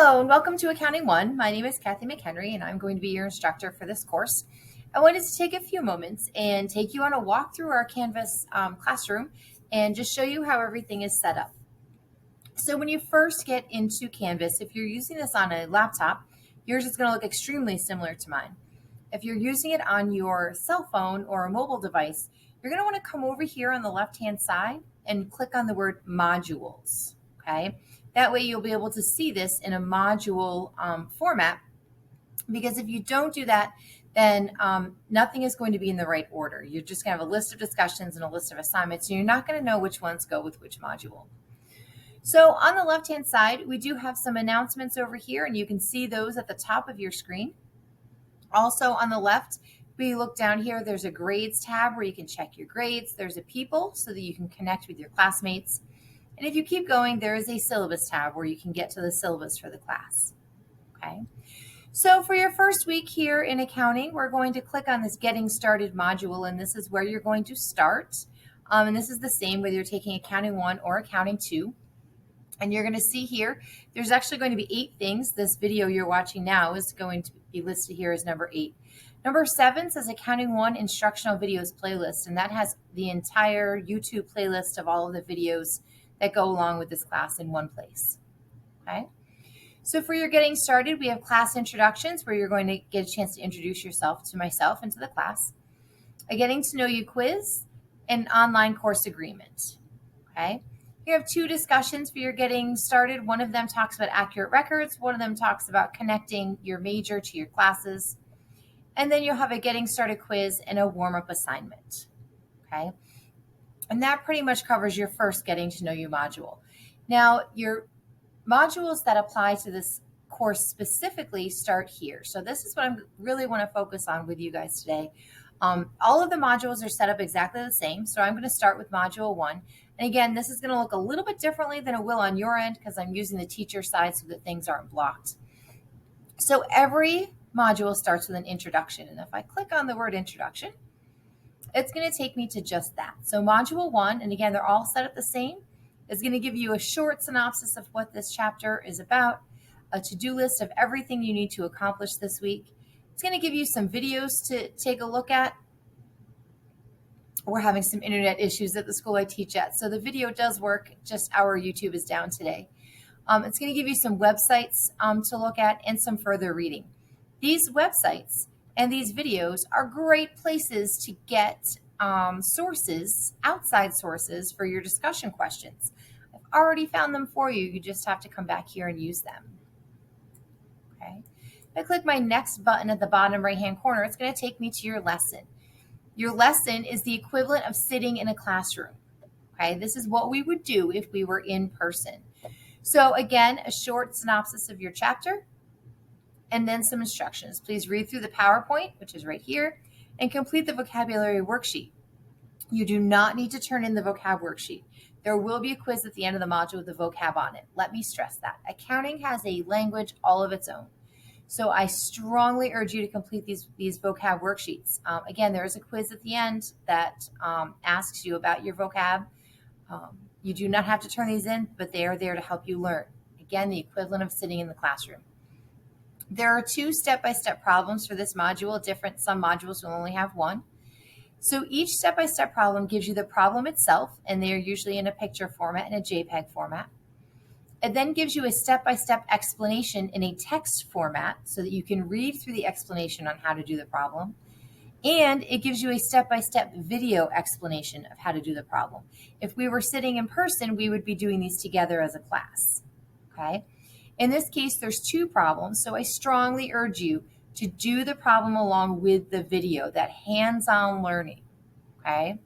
Hello and welcome to Accounting 1. My name is Kathy McHenry and I'm going to be your instructor for this course. I wanted to take a few moments and take you on a walk through our Canvas classroom and just show you how everything is set up. So when you first get into Canvas, if you're using this on a laptop, yours is going to look extremely similar to mine. If you're using it on your cell phone or a mobile device, you're going to want to come over here on the left-hand side and click on the word modules, okay? That way you'll be able to see this in a module format, because if you don't do that, then nothing is going to be in the right order. You're just going to have a list of discussions and a list of assignments, and you're not going to know which ones go with which module. So on the left-hand side, we do have some announcements over here, and you can see those at the top of your screen. Also on the left, we look down here, there's a grades tab where you can check your grades. There's a people so that you can connect with your classmates. And if you keep going, there is a syllabus tab where you can get to the syllabus for the class. Okay. So for your first week here in accounting, we're going to click on this Getting Started module, and this is where you're going to start. And this is the same whether you're taking Accounting 1 or Accounting 2. And you're going to see here, there's actually going to be 8 things. This video you're watching now is going to be listed here as number 8. Number 7 says Accounting 1 Instructional Videos Playlist, and that has the entire YouTube playlist of all of the videos that go along with this class in one place. Okay. So for your getting started, we have class introductions where you're going to get a chance to introduce yourself to myself and to the class, a getting to know you quiz, and online course agreement. Okay. You have 2 discussions for your getting started. One of them talks about accurate records. One of them talks about connecting your major to your classes. And then you'll have a getting started quiz and a warm-up assignment. Okay. And that pretty much covers your first getting to know you module. Now, your modules that apply to this course specifically start here. So this is what I really want to focus on with you guys today. All of the modules are set up exactly the same. So I'm going to start with module 1. And again, this is going to look a little bit differently than it will on your end because I'm using the teacher side so that things aren't blocked. So every module starts with an introduction. And if I click on the word introduction, it's going to take me to just that. So module 1, and again, they're all set up the same, is going to give you a short synopsis of what this chapter is about, a to-do list of everything you need to accomplish this week. It's going to give you some videos to take a look at. We're having some internet issues at the school I teach at, so the video does work, just our YouTube is down today. It's going to give you some websites to look at and some further reading. These websites and these videos are great places to get sources, outside sources for your discussion questions. I've already found them for you. You just have to come back here and use them. Okay. If I click my next button at the bottom right-hand corner, it's going to take me to your lesson. Your lesson is the equivalent of sitting in a classroom. Okay. This is what we would do if we were in person. So again, a short synopsis of your chapter, and then some instructions. Please read through the PowerPoint, which is right here, and complete the vocabulary worksheet. You do not need to turn in the vocab worksheet. There will be a quiz at the end of the module with the vocab on it. Let me stress that. Accounting has a language all of its own. So I strongly urge you to complete these vocab worksheets. Again, there is a quiz at the end that asks you about your vocab. You do not have to turn these in, but they are there to help you learn. Again, the equivalent of sitting in the classroom. There are 2 step-by-step problems for this module. Some modules will only have 1. So each step-by-step problem gives you the problem itself, and they are usually in a picture format and a JPEG format. It then gives you a step-by-step explanation in a text format so that you can read through the explanation on how to do the problem. And it gives you a step-by-step video explanation of how to do the problem. If we were sitting in person, we would be doing these together as a class. Okay. In this case, there's 2 problems, so I strongly urge you to do the problem along with the video, that hands-on learning, okay?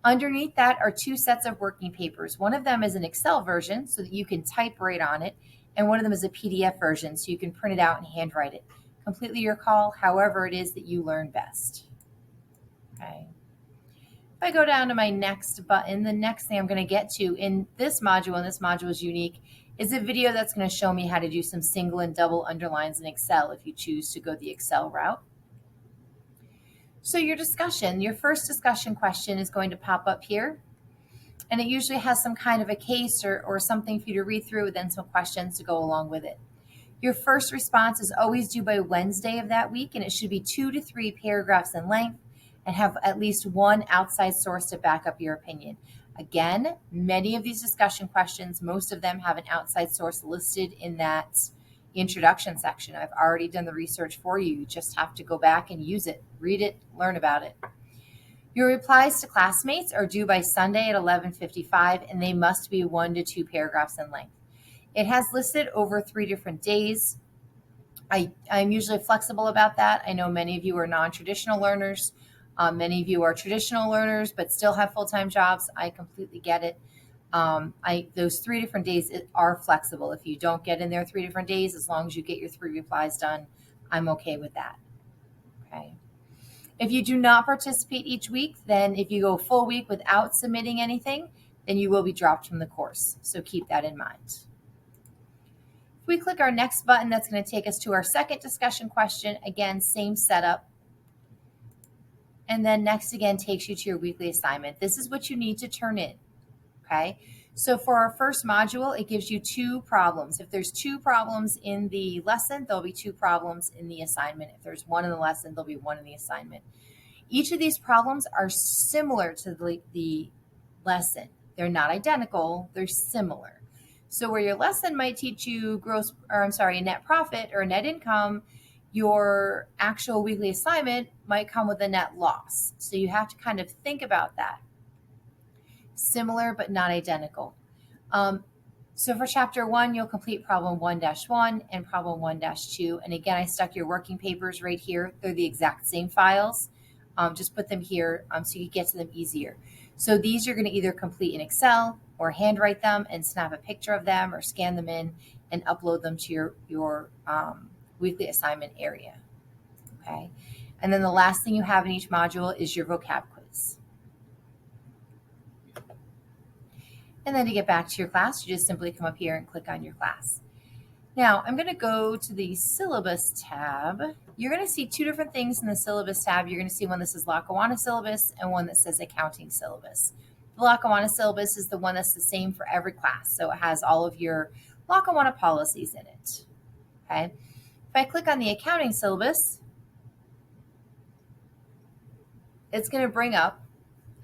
Underneath that are 2 sets of working papers. One of them is an Excel version so that you can type right on it, and one of them is a PDF version so you can print it out and handwrite it. Completely your call, however it is that you learn best, okay? If I go down to my next button, the next thing I'm going to get to in this module, and this module is unique, is a video that's going to show me how to do some single and double underlines in Excel if you choose to go the Excel route. So your discussion, your first discussion question is going to pop up here. And it usually has some kind of a case or something for you to read through, and then some questions to go along with it. Your first response is always due by Wednesday of that week, and it should be 2 to 3 paragraphs in length and have at least one outside source to back up your opinion. Again, many of these discussion questions, most of them have an outside source listed in that introduction section. I've already done the research for you. You just have to go back and use it, read it, learn about it. Your replies to classmates are due by Sunday at 11:55, and they must be 1 to 2 paragraphs in length. It has listed over 3 different days. I'm usually flexible about that. I know many of you are non-traditional learners. Many of you are traditional learners but still have full-time jobs. I completely get it. Those 3 different days are flexible. If you don't get in there 3 different days, as long as you get your 3 replies done, I'm okay with that. Okay. If you do not participate each week, then if you go a full week without submitting anything, then you will be dropped from the course. So keep that in mind. If we click our next button, that's going to take us to our second discussion question. Again, same setup. And then next again takes you to your weekly assignment. This is what you need to turn in. Okay. So for our first module, it gives you 2 problems. If there's 2 problems in the lesson, there'll be 2 problems in the assignment. If there's 1 in the lesson, there'll be 1 in the assignment. Each of these problems are similar to the lesson. They're not identical, they're similar. So where your lesson might teach you a net profit or a net income, your actual weekly assignment might come with a net loss. So you have to kind of think about that. Similar but not identical. So for chapter 1, you'll complete problem 1-1 and problem 1-2. And again, I stuck your working papers right here. They're the exact same files. Just put them here so you get to them easier. So these you're going to either complete in Excel or handwrite them and snap a picture of them or scan them in and upload them to your weekly assignment area. Okay. And then the last thing you have in each module is your vocab quiz. And then to get back to your class, you just simply come up here and click on your class. Now, I'm going to go to the Syllabus tab. You're going to see 2 different things in the Syllabus tab. You're going to see one that says Lackawanna Syllabus and one that says Accounting Syllabus. The Lackawanna Syllabus is the one that's the same for every class, so it has all of your Lackawanna policies in it. Okay. If I click on the Accounting Syllabus, it's going to bring up,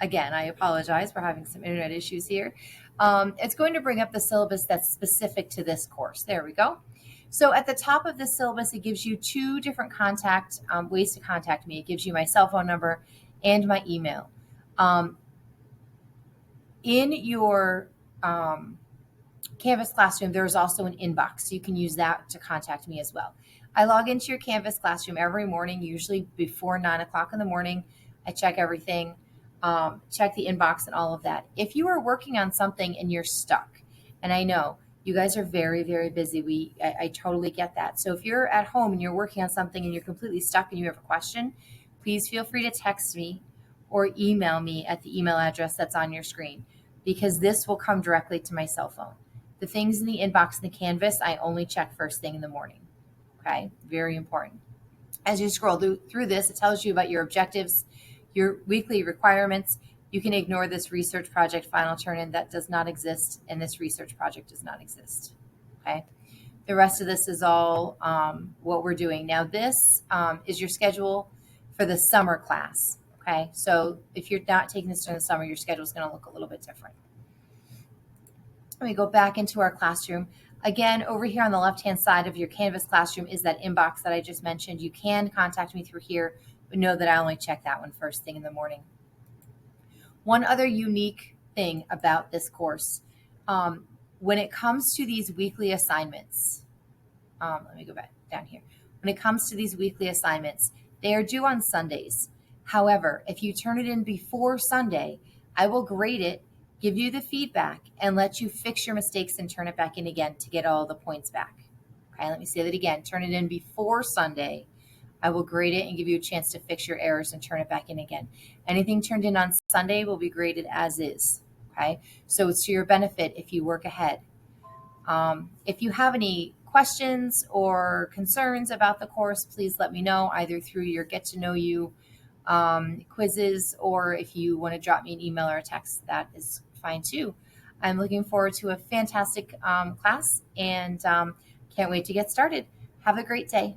again, I apologize for having some internet issues here. It's going to bring up the syllabus that's specific to this course. There we go. So at the top of this syllabus, it gives you 2 different ways to contact me. It gives you my cell phone number and my email. In your Canvas Classroom, there's also an inbox. So you can use that to contact me as well. I log into your Canvas Classroom every morning, usually before 9 o'clock in the morning. I check everything. Check the inbox and all of that. If you are working on something and you're stuck, and I know you guys are very, very busy. I totally get that. So if you're at home and you're working on something and you're completely stuck and you have a question, please feel free to text me or email me at the email address that's on your screen, because this will come directly to my cell phone. The things in the inbox in the Canvas, I only check first thing in the morning. Okay, very important. As you scroll through this, it tells you about your objectives, your weekly requirements. You can ignore this research project final turn-in. That does not exist, and this research project does not exist. Okay. The rest of this is all what we're doing. Now, this is your schedule for the summer class. Okay. So if you're not taking this during the summer, your schedule is going to look a little bit different. Let me go back into our classroom. Again, over here on the left-hand side of your Canvas Classroom is that inbox that I just mentioned. You can contact me through here, but know that I only check that one first thing in the morning. One other unique thing about this course, when it comes to these weekly assignments, let me go back down here. When it comes to these weekly assignments, they are due on Sundays. However, if you turn it in before Sunday, I will grade it, give you the feedback, and let you fix your mistakes and turn it back in again to get all the points back. Okay, let me say that again. Turn it in before Sunday. I will grade it and give you a chance to fix your errors and turn it back in again. Anything turned in on Sunday will be graded as is. Okay, so it's to your benefit if you work ahead. If you have any questions or concerns about the course, please let me know either through your Get to Know You quizzes, or if you want to drop me an email or a text, that is fine too. I'm looking forward to a fantastic class, and Can't wait to get started. Have a great day.